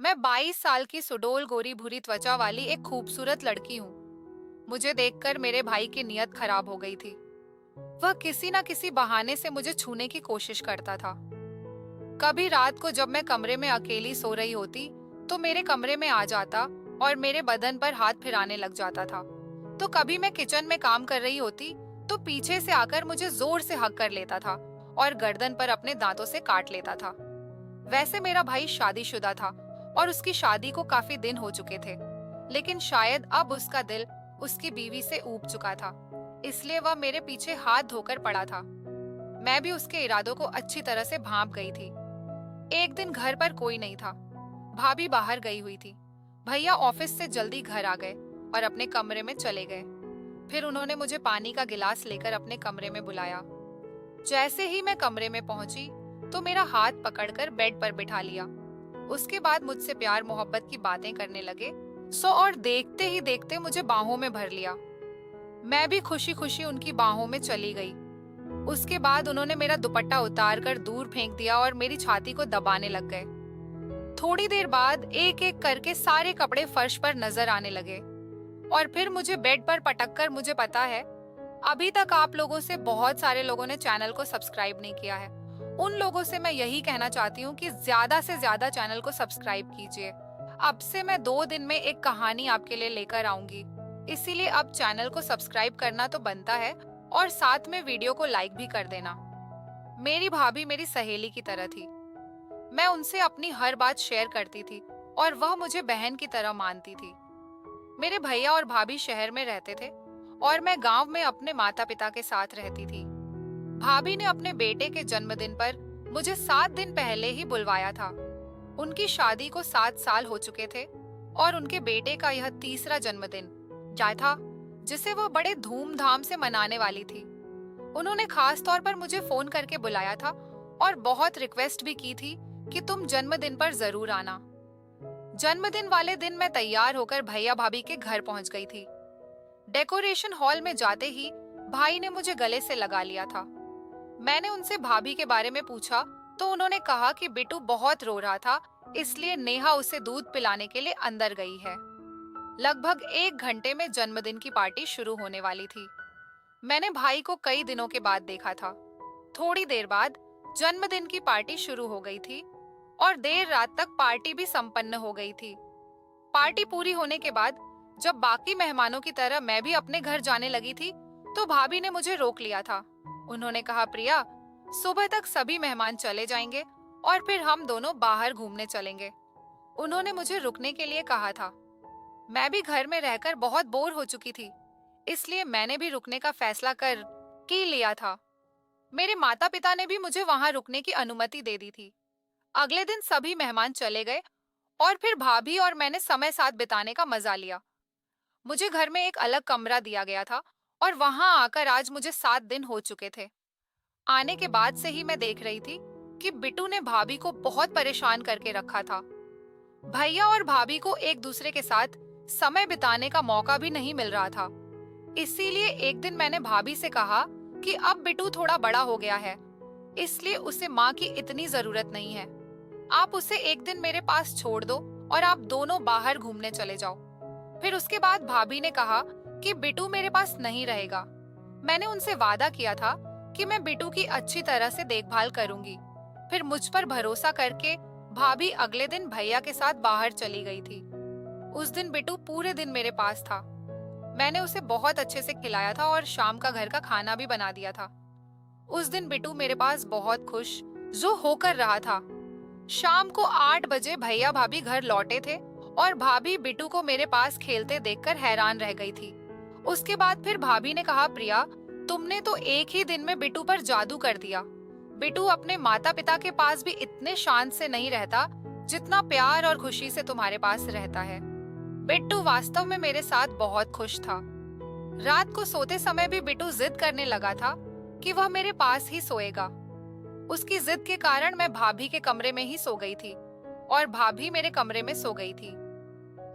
मैं 22 साल की सुडौल गोरी भूरी त्वचा वाली एक खूबसूरत लड़की हूँ। मुझे देखकर मेरे भाई की नीयत खराब हो गई थी। वह किसी न किसी बहाने से मुझे छूने की कोशिश करता था। कभी रात को जब मैं कमरे में अकेली सो रही होती, तो मेरे कमरे में आ जाता और मेरे बदन पर हाथ फिराने लग जाता था। तो कभी मैं किचन में काम कर रही होती, तो पीछे से आकर मुझे जोर से हक कर लेता था और गर्दन पर अपने दांतों से काट लेता था। वैसे मेरा भाई शादीशुदा था और उसकी शादी को काफी दिन हो चुके थे, लेकिन शायद अब उसका दिल उसकी बीवी से ऊब चुका था, इसलिए वह मेरे पीछे हाथ धोकर पड़ा था। मैं भी उसके इरादों को अच्छी तरह से भांप गई थी। एक दिन घर पर कोई नहीं था। भाभी बाहर गई हुई थी। भैया ऑफिस से जल्दी घर आ गए और अपने कमरे में चले गए। फिर उन्होंने मुझे पानी का गिलास लेकर अपने कमरे में बुलाया। जैसे ही मैं कमरे में पहुंची, तो मेरा हाथ पकड़कर बेड पर बिठा लिया। उसके बाद मुझसे प्यार मोहब्बत की बातें करने लगे। और देखते ही देखते मुझे बाहों में भर लिया। मैं भी खुशी खुशी उनकी बाहों में चली गई। उसके बाद उन्होंने मेरा दुपट्टा उतार कर दूर फेंक दिया और मेरी छाती को दबाने लग गए। थोड़ी देर बाद एक एक करके सारे कपड़े फर्श पर नजर आने लगे और फिर मुझे बेड पर पटक कर, मुझे पता है अभी तक आप लोगों से बहुत सारे लोगों ने चैनल को सब्सक्राइब नहीं किया है। उन लोगों से मैं यही कहना चाहती हूँ कि ज्यादा से ज्यादा चैनल को सब्सक्राइब कीजिए। अब से मैं 2 दिन में एक कहानी आपके लिए लेकर आऊंगी, इसीलिए अब चैनल को सब्सक्राइब करना तो बनता है और साथ में वीडियो को लाइक भी कर देना। मेरी भाभी मेरी सहेली की तरह थी। मैं उनसे अपनी हर बात शेयर करती थी और वह मुझे बहन की तरह मानती थी। मेरे भैया और भाभी शहर में रहते थे और मैं गांव में अपने माता पिता के साथ रहती थी। भाभी ने अपने बेटे के जन्मदिन पर मुझे 7 दिन पहले ही बुलवाया था। उनकी शादी को 7 साल हो चुके थे और उनके बेटे का यह तीसरा जन्मदिन क्या था, जिसे वह बड़े धूमधाम से मनाने वाली थी। उन्होंने खास तौर पर मुझे फोन करके बुलाया था और बहुत रिक्वेस्ट भी की थी कि तुम जन्मदिन पर जरूर आना। जन्मदिन वाले दिन मैं तैयार होकर भैया भाभी के घर पहुंच गई थी। डेकोरेशन हॉल में जाते ही भाई ने मुझे गले से लगा लिया था। मैंने उनसे भाभी के बारे में पूछा तो उन्होंने कहा कि बिट्टू बहुत रो रहा था, इसलिए नेहा उसे दूध पिलाने के लिए अंदर गई है। लगभग 1 घंटे में जन्मदिन की पार्टी शुरू होने वाली थी। मैंने भाई को कई दिनों के बाद देखा था। थोड़ी देर बाद जन्मदिन की पार्टी शुरू हो गई थी और देर रात तक पार्टी भी संपन्न हो गई थी। पार्टी पूरी होने के बाद जब बाकी मेहमानों की तरह मैं भी अपने घर जाने लगी थी, तो भाभी ने मुझे रोक लिया था। उन्होंने कहा, प्रिया, सुबह तक सभी मेहमान चले जाएंगे और फिर हम दोनों बाहर घूमने चलेंगे। उन्होंने मुझे रुकने के लिए कहा था। मैं भी घर में रहकर बहुत बोर हो चुकी थी, इसलिए मैंने भी रुकने का फैसला कर की लिया था। मेरे माता पिता ने भी मुझे वहां रुकने की अनुमति दे दी थी। अगले दिन सभी मेहमान चले गए और फिर भाभी और मैंने समय साथ बिताने का मजा लिया। मुझे घर में एक अलग कमरा दिया गया था और वहां आकर आज मुझे 7 दिन हो चुके थे। आने के बाद से ही मैं देख रही थी कि बिट्टू ने भाभी को बहुत परेशान करके रखा था। भैया और भाभी को एक दूसरे के साथ समय बिताने का मौका भी नहीं मिल रहा था। इसीलिए एक दिन मैंने भाभी से कहा कि अब बिट्टू थोड़ा बड़ा हो गया है, इसलिए उसे माँ की इतनी जरूरत नहीं है। आप उसे एक दिन मेरे पास छोड़ दो और आप दोनों बाहर घूमने चले जाओ। फिर उसके बाद भाभी ने कहा कि बिट्टू मेरे पास नहीं रहेगा। मैंने उनसे वादा किया था कि मैं बिट्टू की अच्छी तरह से देखभाल करूंगी। फिर मुझ पर भरोसा करके भाभी अगले दिन भैया के साथ बाहर चली गई थी। उस दिन बिट्टू पूरे दिन मेरे पास था। मैंने उसे बहुत अच्छे से खिलाया था और शाम का घर का खाना भी बना दिया था। उस दिन बिट्टू मेरे पास बहुत खुश जो होकर रहा था। शाम को 8 बजे भैया भाभी घर लौटे थे और भाभी बिट्टू को मेरे पास खेलते देखकर हैरान रह गई थी। उसके बाद फिर भाभी ने कहा, प्रिया, तुमने तो एक ही दिन में बिट्टू पर जादू कर दिया। बिट्टू अपने माता पिता के पास भी इतने शांत से नहीं रहता जितना प्यार और खुशी से तुम्हारे पास रहता है। बिट्टू वास्तव में मेरे साथ बहुत खुश था। रात को सोते समय भी बिट्टू जिद करने लगा था कि वह मेरे पास ही सोएगा। उसकी जिद के कारण मैं भाभी के कमरे में ही सो गई थी और भाभी मेरे कमरे में सो गई थी।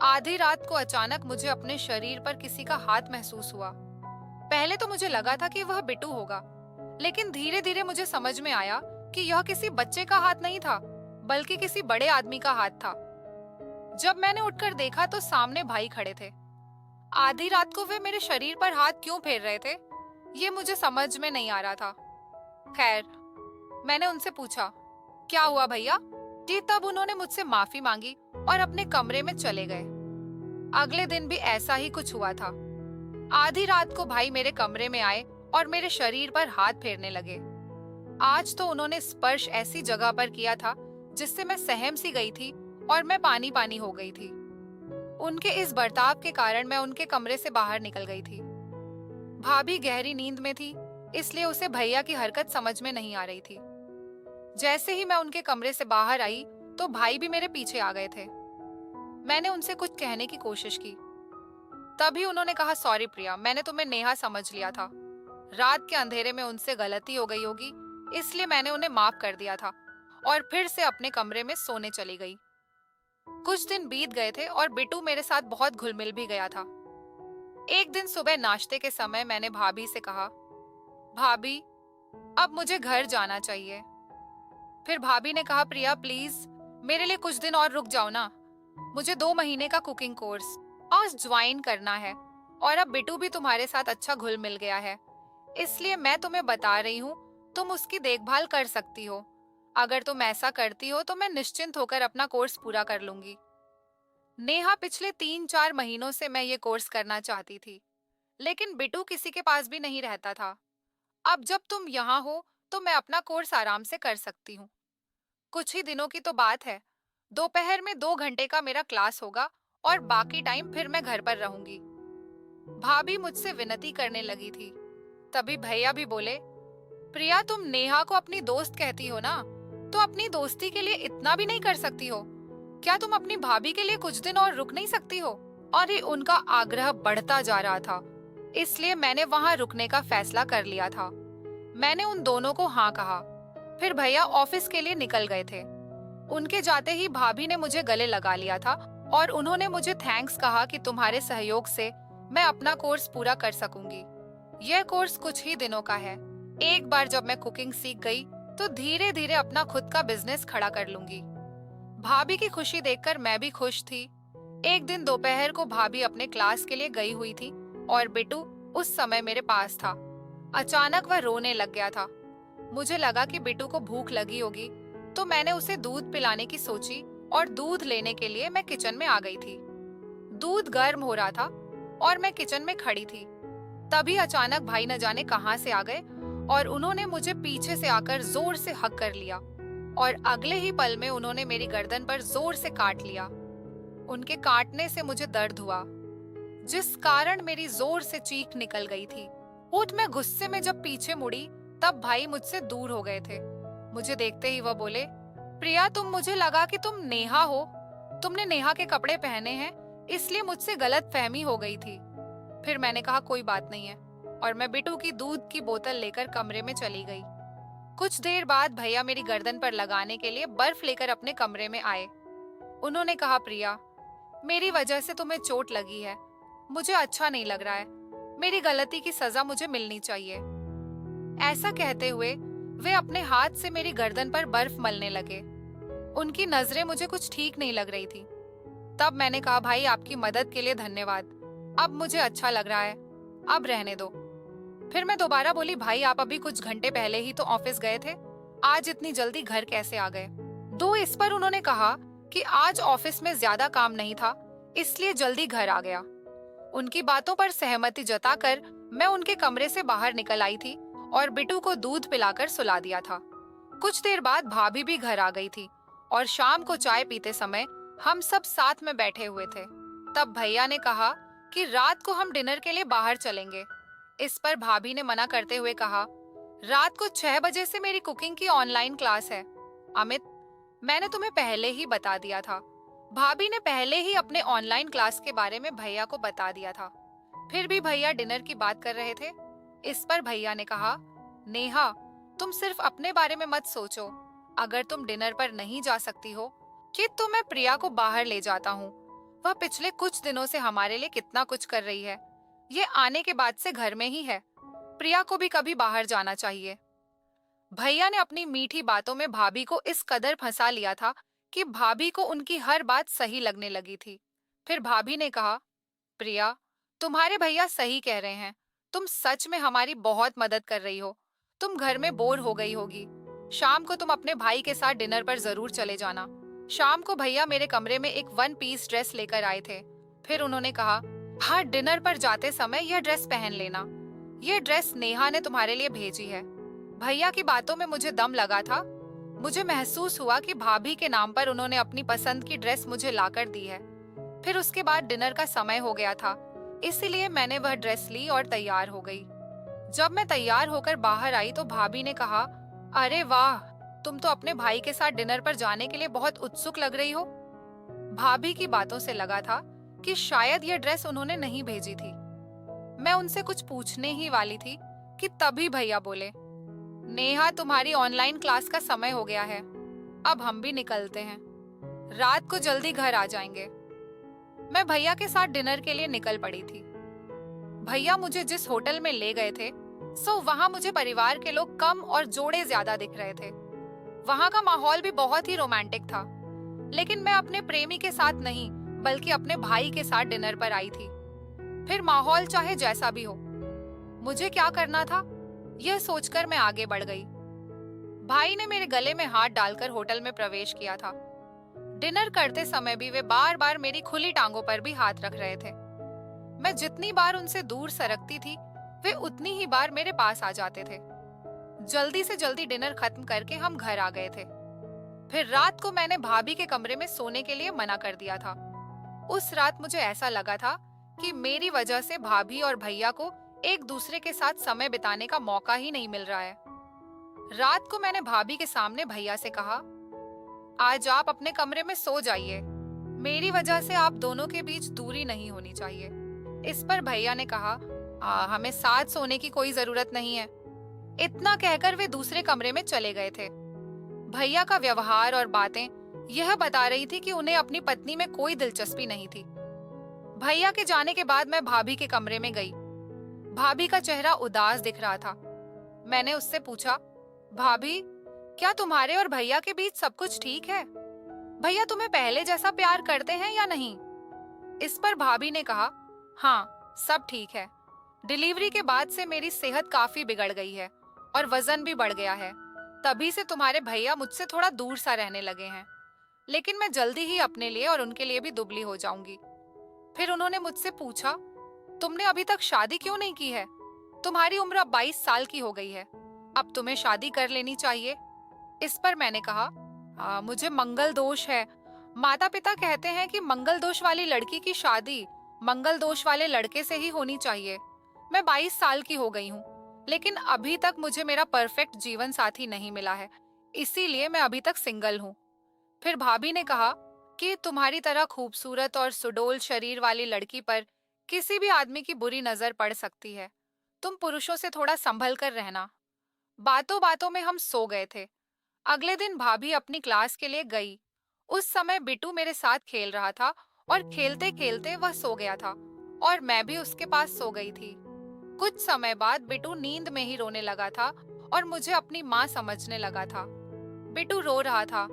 आधी रात को अचानक मुझे अपने शरीर पर किसी का हाथ महसूस हुआ। पहले तो मुझे लगा था कि वह बिट्टू होगा, लेकिन धीरे धीरे मुझे समझ में आया कि यह किसी बच्चे का हाथ नहीं था, बल्कि किसी बड़े आदमी का हाथ था। जब मैंने उठकर देखा तो सामने भाई खड़े थे। आधी रात को वे मेरे शरीर पर हाथ क्यों फेर रहे थे, ये मुझे समझ में नहीं आ रहा था। खैर, मैंने उनसे पूछा, क्या हुआ भैया? जी तब उन्होंने मुझसे माफी मांगी और अपने कमरे में चले गए। अगले दिन भी ऐसा ही कुछ हुआ था। आधी रात को भाई मेरे कमरे में आए और मेरे शरीर पर हाथ फेरने लगे। आज तो उन्होंने स्पर्श ऐसी जगह पर किया था जिससे मैं सहम सी गई थी और मैं पानी पानी हो गई थी। उनके इस बर्ताव के कारण मैं उनके कमरे से बाहर निकल गई थी। भाभी गहरी नींद में थी, इसलिए उसे भैया की हरकत समझ में नहीं आ रही थी। जैसे ही मैं उनके कमरे से बाहर आई तो भाई भी मेरे पीछे आ गए थे। मैंने उनसे कुछ कहने की कोशिश की, तभी उन्होंने कहा, सॉरी प्रिया, मैंने तुम्हें नेहा समझ लिया था। रात के अंधेरे में उनसे गलती हो गई होगी, इसलिए मैंने उन्हें माफ कर दिया था और फिर से अपने कमरे में सोने चली गई। कुछ दिन बीत गए थे और बिट्टू मेरे साथ बहुत घुल मिल भी गया था। एक दिन सुबह नाश्ते के समय मैंने भाभी से कहा, भाभी अब मुझे घर जाना चाहिए। फिर भाभी ने कहा, प्रिया प्लीज मेरे लिए कुछ दिन और रुक जाओ ना, मुझे 2 महीने का कुकिंग कोर्स आज ज्वाइन करना है और अब बिट्टू भी तुम्हारे साथ अच्छा घुल मिल गया है, इसलिए मैं तुम्हें बता रही हूँ, तुम उसकी देखभाल कर सकती हो। अगर तुम ऐसा करती हो तो मैं निश्चिंत होकर अपना कोर्स पूरा कर लूंगी। नेहा, पिछले 3-4 महीनों से मैं ये कोर्स करना चाहती थी, लेकिन बिट्टू किसी के पास भी नहीं रहता था। अब जब तुम यहाँ हो तो मैं अपना कोर्स आराम से कर सकती हूँ। कुछ ही दिनों की तो बात है, दोपहर में 2 घंटे का मेरा क्लास होगा और बाकी टाइम फिर मैं घर पर रहूंगी। भाभी मुझसे विनती करने लगी थी। तभी भैया भी बोले, प्रिया तुम नेहा को अपनी दोस्त कहती हो ना, तो अपनी दोस्ती के लिए इतना भी नहीं कर सकती हो? क्या तुम अपनी भाभी के लिए कुछ दिन और रुक नहीं सकती हो? और ये उनका आग्रह बढ़ता जा रहा था, इसलिए मैंने वहां रुकने का फैसला कर लिया था। मैंने उन दोनों को हाँ कहा। फिर भैया ऑफिस के लिए निकल गए थे। उनके जाते ही भाभी ने मुझे गले लगा लिया था और उन्होंने मुझे थैंक्स कहा कि तुम्हारे सहयोग से मैं अपना कोर्स पूरा कर सकूंगी। यह कोर्स कुछ ही दिनों का है। एक बार जब मैं कुकिंग सीख गई तो धीरे धीरे अपना खुद का बिजनेस खड़ा कर लूंगी। भाभी की खुशी देखकर मैं भी खुश थी। एक दिन दोपहर को भाभी अपने क्लास के लिए गई हुई थी और बिट्टू उस समय मेरे पास था। अचानक वह रोने लग गया था। मुझे लगा कि बिट्टू को भूख लगी होगी, तो मैंने उसे दूध पिलाने की सोची और दूध लेने के लिए मैं किचन में आ गई थी। दूध गर्म हो रहा था और मैं किचन में खड़ी थी। तभी अचानक भाई न जाने कहां से आ गए और उन्होंने मुझे पीछे से आकर जोर से हक कर लिया और अगले ही पल में उन्होंने मेरी गर्दन पर जोर से काट लिया। उनके काटने से मुझे दर्द हुआ, जिस कारण मेरी जोर से चीख निकल गई थी। उठ मैं गुस्से में जब पीछे मुड़ी तब भाई मुझसे दूर हो गए थे। मुझे देखते ही वह बोले, प्रिया तुम, मुझे लगा कि तुम नेहा हो, तुमने नेहा के कपड़े पहने हैं, इसलिए मुझसे गलत फहमी हो गई थी। फिर मैंने कहा कोई बात नहीं है और मैं बिट्टू की दूध की बोतल लेकर कमरे में चली गई। कुछ देर बाद भैया मेरी गर्दन पर लगाने के लिए बर्फ लेकर अपने कमरे में आए। उन्होंने कहा, प्रिया मेरी वजह से तुम्हें चोट लगी है, मुझे अच्छा नहीं लग रहा है, मेरी गलती की सजा मुझे मिलनी चाहिए। ऐसा कहते हुए वे अपने हाथ से मेरी गर्दन पर बर्फ मलने लगे। उनकी नजरें मुझे कुछ ठीक नहीं लग रही थी। तब मैंने कहा, भाई आपकी मदद के लिए धन्यवाद, अब मुझे अच्छा लग रहा है, अब रहने दो। फिर मैं दोबारा बोली, भाई आप अभी कुछ घंटे पहले ही तो ऑफिस गए थे, आज इतनी जल्दी घर कैसे आ गए? इस पर उन्होंने कहा कि आज ऑफिस में ज्यादा काम नहीं था, इसलिए जल्दी घर आ गया। उनकी बातों पर सहमति जताकर मैं उनके कमरे से बाहर निकल आई थी और बिट्टू को दूध पिलाकर सुला दिया था। कुछ देर बाद भाभी भी घर आ गई थी और शाम को चाय पीते समय हम सब साथ में बैठे हुए थे। तब भैया ने कहा कि रात को हम डिनर के लिए बाहर चलेंगे। इस पर भाभी ने मना करते हुए कहा, रात को 6 बजे से मेरी कुकिंग की ऑनलाइन क्लास है। अमित, मैंने तुम्हें पहले ही बता दिया था। भाभी ने पहले ही अपने ऑनलाइन क्लास के बारे में भैया को बता दिया था। फिर भी भैया डिनर की बात कर रहे थे। इस पर भैया ने कहा, नेहा तुम सिर्फ अपने बारे में मत सोचो, अगर तुम डिनर पर नहीं जा सकती हो कि तो मैं प्रिया को बाहर ले जाता हूँ। वह पिछले कुछ दिनों से हमारे लिए कितना कुछ कर रही है, ये आने के बाद से घर में ही है। प्रिया को भी कभी बाहर जाना चाहिए। भैया ने अपनी मीठी बातों में भाभी को इस कदर फंसा लिया था कि भाभी को उनकी हर बात सही लगने लगी थी। फिर भाभी ने कहा, प्रिया, तुम्हारे भैया सही कह रहे हैं। तुम सच में हमारी बहुत मदद कर रही हो। तुम घर में बोर हो गई होगी। शाम को तुम अपने भाई के साथ डिनर पर जरूर चले जाना। शाम को भैया मेरे कमरे में एक वन पीस ड्रेस लेकर आए थे। फिर उन्होंने कहा, हाँ, डिनर पर जाते समय यह ड्रेस पहन लेना। यह ड्रेस नेहा ने तुम्हारे लिए भेजी है। भैया की बातों में मुझे दम लगा था। मुझे महसूस हुआ कि भाभी के नाम पर उन्होंने अपनी पसंद की ड्रेस मुझे लाकर दी है। फिर उसके बाद डिनर का समय हो गया था, इसीलिए मैंने वह ड्रेस ली और तैयार हो गई। जब मैं तैयार होकर बाहर आई तो भाभी ने कहा, अरे वाह, तुम तो अपने भाई के साथ डिनर पर जाने के लिए बहुत उत्सुक लग रही हो। भाभी की बातों से लगा था कि शायद यह ड्रेस उन्होंने नहीं भेजी थी। मैं उनसे कुछ पूछने ही वाली थी कि तभी भैया बोले, नेहा, तुम्हारी ऑनलाइन क्लास का समय हो गया है। अब हम भी निकलते हैं। रात को जल्दी घर आ जाएंगे। मैं भैया के साथ डिनर के लिए निकल पड़ी थी। भैया मुझे जिस होटल में ले गए थे, वहां मुझे परिवार के लोग कम और जोड़े ज्यादा दिख रहे थे। वहां का माहौल भी बहुत ही रोमांटिक था, लेकिन मैं अपने प्रेमी के साथ नहीं बल्कि अपने भाई के साथ डिनर पर आई थी। फिर माहौल चाहे जैसा भी हो, मुझे क्या करना था, यह सोचकर मैं आगे बढ़ गई। भाई ने मेरे गले में हाथ डालकर होटल में प्रवेश किया था। डिनर करते समय भी वे बार बार मेरी खुली टांगों पर भी हाथ रख रहे थे। मैं जितनी बार उनसे दूर सरकती थी, वे उतनी ही बार मेरे पास आ जाते थे। जल्दी से जल्दी डिनर खत्म करके हम घर आ गए थे। फिर रात को मैंने भाभी के कमरे में सोने के लिए मना कर दिया था। उस रात मुझे ऐसा लगा था कि मेरी वजह से भाभी और भैया को एक दूसरे के साथ समय बिताने का मौका ही नहीं मिल रहा है। रात को मैंने भाभी के सामने भैया से कहा, आज आप अपने कमरे में सो जाइए। मेरी वजह से आप दोनों के बीच दूरी नहीं होनी चाहिए। इस पर भैया ने कहा, हमें साथ सोने की कोई जरूरत नहीं है। इतना कहकर वे दूसरे कमरे में चले गए थे। भैया का व्यवहार और बातें यह बता रही थी कि उन्हें अपनी पत्नी में कोई दिलचस्पी नहीं थी। भैया के जाने के बाद मैं भाभी के कमरे में गई। भाभी का चेहरा उदास दिख रहा था। मैंने उससे पूछा, भाभी, क्या तुम्हारे और भैया के बीच सब कुछ ठीक है? भैया तुम्हें पहले जैसा प्यार करते हैं या नहीं? इस पर भाभी ने कहा, हाँ, सब ठीक है। डिलीवरी के बाद से मेरी सेहत काफी बिगड़ गई है और वजन भी बढ़ गया है। तभी से तुम्हारे भैया मुझसे थोड़ा दूर सा रहने लगे हैं। लेकिन मैं जल्दी ही अपने लिए और उनके लिए भी दुबली हो जाऊंगी। फिर उन्होंने मुझसे पूछा, तुमने अभी तक शादी क्यों नहीं की है? तुम्हारी उम्र अब 22 साल की हो गई है। अब तुम्हें शादी कर लेनी चाहिए। इस पर मैंने कहा, मुझे मंगल दोष है। माता पिता कहते हैं कि मंगल दोष वाली लड़की की शादी मंगल दोष वाले लड़के से ही होनी चाहिए। मैं 22 साल की हो गई हूँ, लेकिन अभी तक मुझे मेरा परफेक्ट जीवन साथी नहीं मिला है, इसीलिए मैं अभी तक सिंगल हूँ। फिर भाभी ने कहा कि तुम्हारी तरह खूबसूरत और सुडौल शरीर वाली लड़की पर किसी भी आदमी की बुरी नजर पड़ सकती है। तुम पुरुषों से थोड़ा संभल कर रहना। बातों बातों में हम सो गए थे। अगले दिन भाभी अपनी क्लास के लिए गई। उस समय बिट्टू मेरे साथ खेल रहा था और खेलते खेलते वह सो गया था और मैं भी उसके पास सो गई थी। कुछ समय बाद बिट्टू नींद में ही रोने लगा था और मुझे अपनी माँ समझने लगा था। बिट्टू रो रहा था।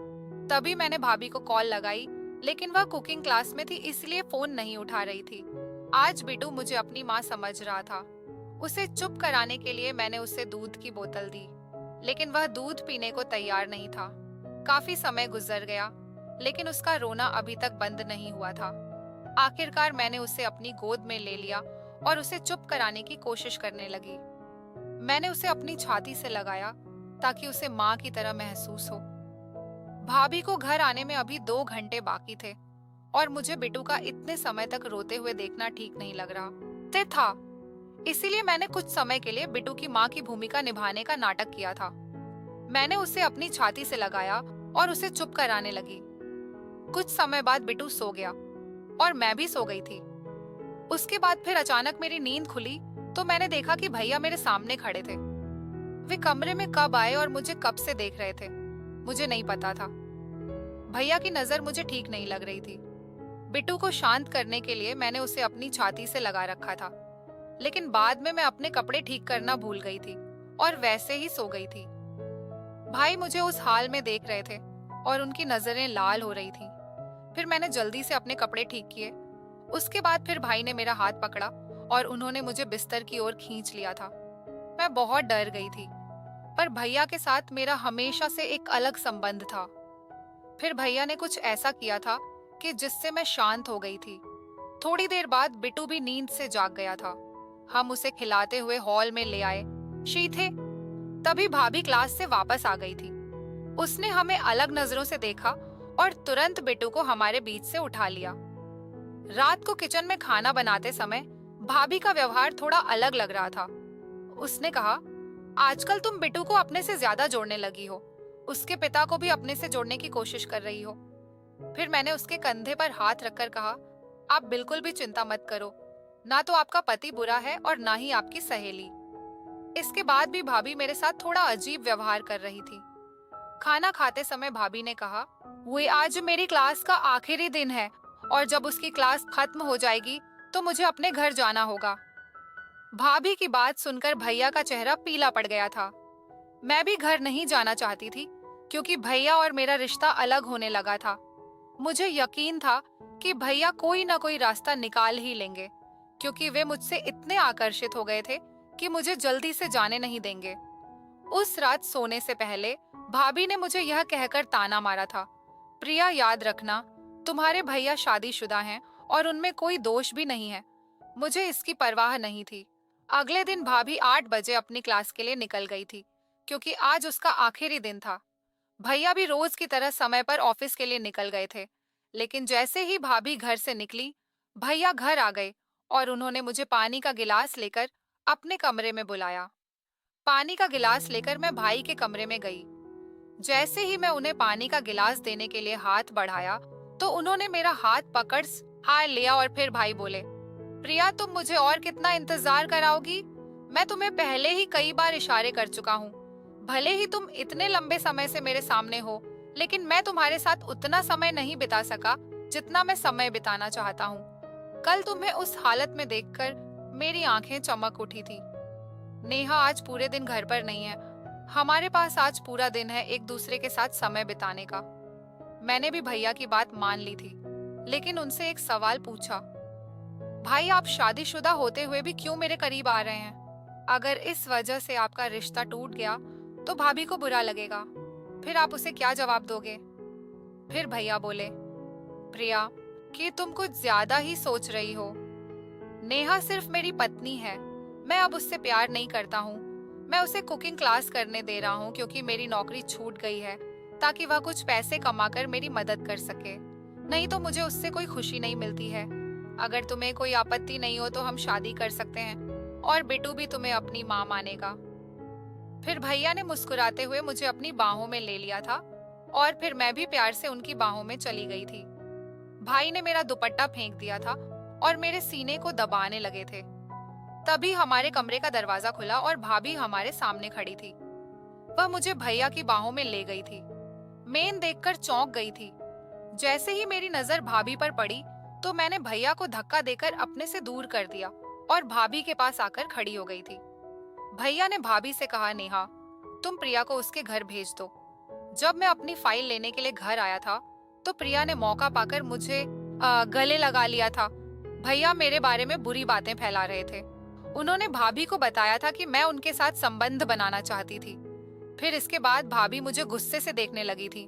तभी मैंने भाभी को कॉल लगाई, लेकिन वह कुकिंग क्लास में थी, इसलिए फोन नहीं उठा रही थी। आज बिट्टू मुझे अपनी माँ समझ रहा था। उसे चुप कराने के लिए मैंने उसे दूध की बोतल दी, लेकिन वह दूध पीने को तैयार नहीं था। काफी समय गुजर गया, लेकिन उसका रोना अभी तक बंद नहीं हुआ था। आखिरकार मैंने उसे अपनी गोद में ले लिया और उसे चुप कराने की कोशिश करने लगी। मैंने उसे अपनी छाती से लगाया ताकि उसे माँ की तरह महसूस हो। भाभी को घर आने में अभी 2 घंटे बाकी थे और मुझे बिट्टू का इतने समय तक रोते हुए देखना ठीक नहीं लग रहा था। इसीलिए मैंने कुछ समय के लिए बिट्टू की माँ की भूमिका निभाने का नाटक किया था। मैंने उसे अपनी छाती से लगाया और उसे चुप कराने लगी। कुछ समय बाद बिट्टू सो गया और मैं भी सो गई थी। उसके बाद फिर अचानक मेरी नींद खुली तो मैंने देखा कि भैया मेरे सामने खड़े थे। वे कमरे में कब आए और मुझे कब से देख रहे थे, मुझे नहीं पता था। भैया की नजर मुझे ठीक नहीं लग रही थी। बिट्टू को शांत करने के लिए मैंने उसे अपनी छाती से लगा रखा था, लेकिन बाद में मैं अपने कपड़े ठीक करना भूल गई थी और वैसे ही सो गई थी। भाई मुझे उस हाल में देख रहे थे और उनकी नजरें लाल हो रही थी। फिर मैंने जल्दी से अपने कपड़े ठीक किए। उसके बाद फिर भाई ने मेरा हाथ पकड़ा और उन्होंने मुझे बिस्तर की ओर खींच लिया था। मैं बहुत डर गई थी, पर भैया के साथ मेरा हमेशा से एक अलग संबंध था। फिर भैया ने कुछ ऐसा किया था कि जिससे मैं शांत हो गई थी। थोड़ी देर बाद बिट्टू भी नींद से जाग गया था। हम उसे खिलाते हुए हॉल में ले आए। शी थे। तभी भाभी क्लास से वापस आ गई थी। उसने हमें अलग नजरों से देखा और तुरंत बिट्टू को हमारे बीच से उठा लिया। रात को किचन में खाना बनाते समय भाभी का व्यवहार थोड़ा अलग लग रहा था। उसने कहा, आजकल तुम बिट्टू को अपने से ज्यादा जोड़ने लगी हो। उसके पिता को भी अपने से जोड़ने की कोशिश कर रही हो। फिर मैंने उसके कंधे पर हाथ रखकर कहा, आप बिल्कुल भी चिंता मत करो। ना तो आपका पति बुरा है और ना ही आपकी सहेली। इसके बाद भी भाभी मेरे साथ थोड़ा अजीब व्यवहार कर रही थी। खाना खाते समय भाभी ने कहा, वो आज मेरी क्लास का आखिरी दिन है और जब उसकी क्लास खत्म हो जाएगी तो मुझे अपने घर जाना होगा। भाभी की बात सुनकर भैया का चेहरा पीला पड़ गया था। मैं भी घर नहीं जाना चाहती थी, क्योंकि भैया और मेरा रिश्ता अलग होने लगा था। मुझे यकीन था कि भैया कोई ना कोई रास्ता निकाल ही लेंगे, क्योंकि वे मुझसे इतने आकर्षित हो गए थे कि मुझे जल्दी से जाने नहीं देंगे। उस रात सोने से पहले भाभी ने मुझे यह कहकर ताना मारा था, प्रिया याद रखना, तुम्हारे भैया शादीशुदा हैं और उनमें कोई दोष भी नहीं है। मुझे इसकी परवाह नहीं थी। अगले दिन भाभी 8 बजे अपनी क्लास के लिए निकल गई थी, क्योंकि आज उसका आखिरी दिन था। भैया भी रोज की तरह समय पर ऑफिस के लिए निकल गए थे। लेकिन जैसे ही भाभी घर से निकली, भैया घर आ गए और उन्होंने मुझे पानी का गिलास लेकर अपने कमरे में बुलाया। पानी का गिलास लेकर मैं भाई के कमरे में गई। जैसे ही मैं उन्हें पानी का गिलास देने के लिए हाथ बढ़ाया, तो उन्होंने मेरा हाथ पकड़ हाथ लिया और फिर भाई बोले, प्रिया तुम मुझे और कितना इंतजार कराओगी? मैं तुम्हें पहले ही कई बार इशारे कर चुका हूँ। भले ही तुम इतने लंबे समय से मेरे सामने हो, लेकिन मैं तुम्हारे साथ उतना समय नहीं बिता सका जितना मैं समय बिताना चाहता हूँ। कल तुम्हें उस हालत में देखकर मेरी आंखें चमक उठी थी। नेहा आज पूरे दिन घर पर नहीं है। हमारे पास आज पूरा दिन है एक दूसरे के साथ समय बिताने का। मैंने भी भैया की बात मान ली थी, लेकिन उनसे एक सवाल पूछा, भाई आप शादीशुदा होते हुए भी क्यों मेरे करीब आ रहे हैं? अगर इस वजह से आपका रिश्ता टूट गया तो भाभी को बुरा लगेगा। फिर आप उसे क्या जवाब दोगे? फिर भैया बोले, प्रिया कि तुम कुछ ज्यादा ही सोच रही हो। नेहा सिर्फ मेरी पत्नी है। मैं अब उससे प्यार नहीं करता हूँ। मैं उसे कुकिंग क्लास करने दे रहा हूँ क्योंकि मेरी नौकरी छूट गई है, ताकि वह कुछ पैसे कमाकर मेरी मदद कर सके। नहीं तो मुझे उससे कोई खुशी नहीं मिलती है। अगर तुम्हें कोई आपत्ति नहीं हो तो हम शादी कर सकते हैं और बिट्टू भी तुम्हें अपनी माँ मानेगा। फिर भैया ने मुस्कुराते हुए मुझे अपनी बाहों में ले लिया था और फिर मैं भी प्यार से उनकी बाहों में चली गई थी। भाई ने मेरा दुपट्टा फेंक दिया था और मेरे सीने को दबाने लगे थे। तभी हमारे कमरे का दरवाजा खुला और भाभी हमारे सामने खड़ी थी। वह मुझे भैया की बाहों में ले गई थी। मैं देखकर चौंक गई थी। जैसे ही मेरी नजर भाभी पर पड़ी तो मैंने भैया को धक्का देकर अपने से दूर कर दिया और भाभी के पास आकर खड़ी हो गई थी। भैया ने भाभी से कहा, नेहा तुम प्रिया को उसके घर भेज दो। जब मैं अपनी फाइल लेने के लिए घर आया था तो प्रिया ने मौका पाकर मुझे गले लगा लिया था। भैया मेरे बारे में बुरी बातें फैला रहे थे। उन्होंने भाभी को बताया था कि मैं उनके साथ संबंध बनाना चाहती थी। फिर इसके बाद भाभी मुझे गुस्से से देखने लगी थी।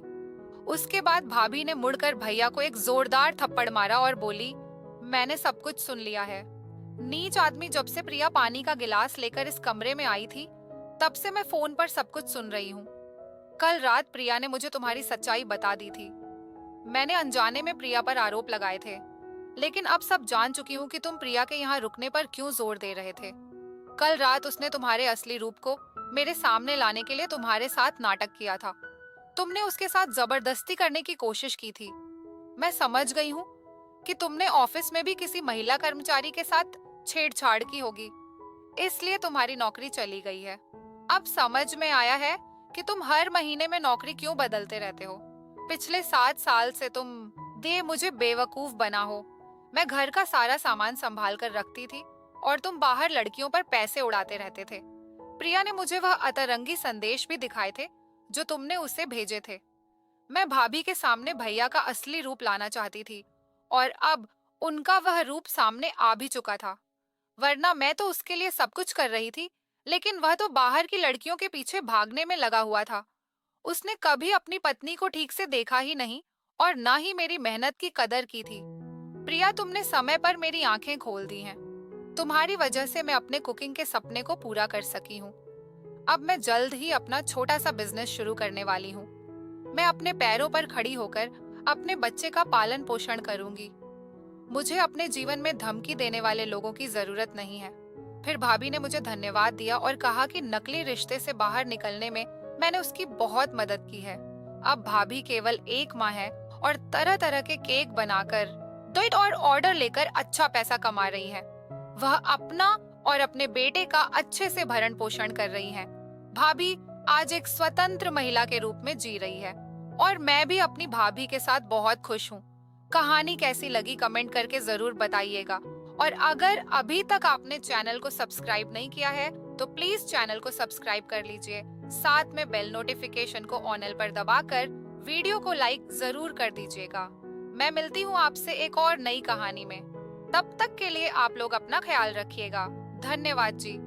उसके बाद भाभी ने मुड़कर भैया को एक जोरदार थप्पड़ मारा और बोली, मैंने सब कुछ सुन लिया है। नीच आदमी, जब से प्रिया पानी का गिलास लेकर इस कमरे में आई थी तब से मैं फोन पर सब कुछ सुन रही हूँ। कल रात प्रिया ने मुझे तुम्हारी सच्चाई बता दी थी। मैंने अनजाने में प्रिया पर आरोप लगाए थे, लेकिन अब सब जान चुकी हूँ कि तुम प्रिया के यहाँ रुकने पर क्यों जोर दे रहे थे। कल रात उसने तुम्हारे असली रूप को मेरे सामने लाने के लिए तुम्हारे साथ नाटक किया था। तुमने उसके साथ जबरदस्ती करने की कोशिश की थी। मैं समझ गई हूँ कि तुमने ऑफिस में भी किसी महिला कर्मचारी के साथ छेड़छाड़ की होगी, इसलिए तुम्हारी नौकरी चली गई है। अब समझ में आया है कि तुम हर महीने में नौकरी क्यों बदलते रहते हो। पिछले 7 साल से तुम मुझे बेवकूफ बना हो। मैं घर का सारा सामान संभाल कर रखती थी और तुम बाहर लड़कियों पर पैसे उड़ाते रहते थे। प्रिया ने मुझे वह अतरंगी संदेश भी दिखाए थे जो तुमने उसे भेजे थे। मैं भाभी के सामने भैया का असली रूप लाना चाहती थी और अब उनका वह रूप सामने आ भी चुका था। वरना मैं तो उसके लिए सब कुछ कर रही थी, लेकिन वह तो बाहर की लड़कियों के पीछे भागने में लगा हुआ था। उसने कभी अपनी पत्नी को ठीक से देखा ही नहीं और ना ही मेरी मेहनत की कदर की थी। प्रिया, तुमने समय पर मेरी आंखें खोल दी हैं। तुम्हारी वजह से मैं अपने कुकिंग के सपने को पूरा कर सकी हूँ। अब मैं जल्द ही अपना छोटा सा बिजनेस शुरू करने वाली हूँ। मैं अपने पैरों पर खड़ी होकर अपने बच्चे का पालन पोषण करूंगी। मुझे अपने जीवन में धमकी देने वाले लोगों की जरूरत नहीं है। फिर भाभी ने मुझे धन्यवाद दिया और कहा कि नकली रिश्ते से बाहर निकलने में मैंने उसकी बहुत मदद की है। अब भाभी केवल 1 माह है और तरह तरह के केक बनाकर डेट और ऑर्डर लेकर अच्छा पैसा कमा रही है। वह अपना और अपने बेटे का अच्छे से भरण पोषण कर रही है। भाभी आज एक स्वतंत्र महिला के रूप में जी रही है और मैं भी अपनी भाभी के साथ बहुत खुश हूँ। कहानी कैसी लगी कमेंट करके जरूर बताइएगा और अगर अभी तक आपने चैनल को सब्सक्राइब नहीं किया है तो प्लीज चैनल को सब्सक्राइब कर लीजिए। साथ में बेल नोटिफिकेशन को ऑल पर दबाकर वीडियो को लाइक जरूर कर दीजिएगा। मैं मिलती हूँ आपसे एक और नई कहानी में। तब तक के लिए आप लोग अपना ख्याल रखिएगा। धन्यवाद जी।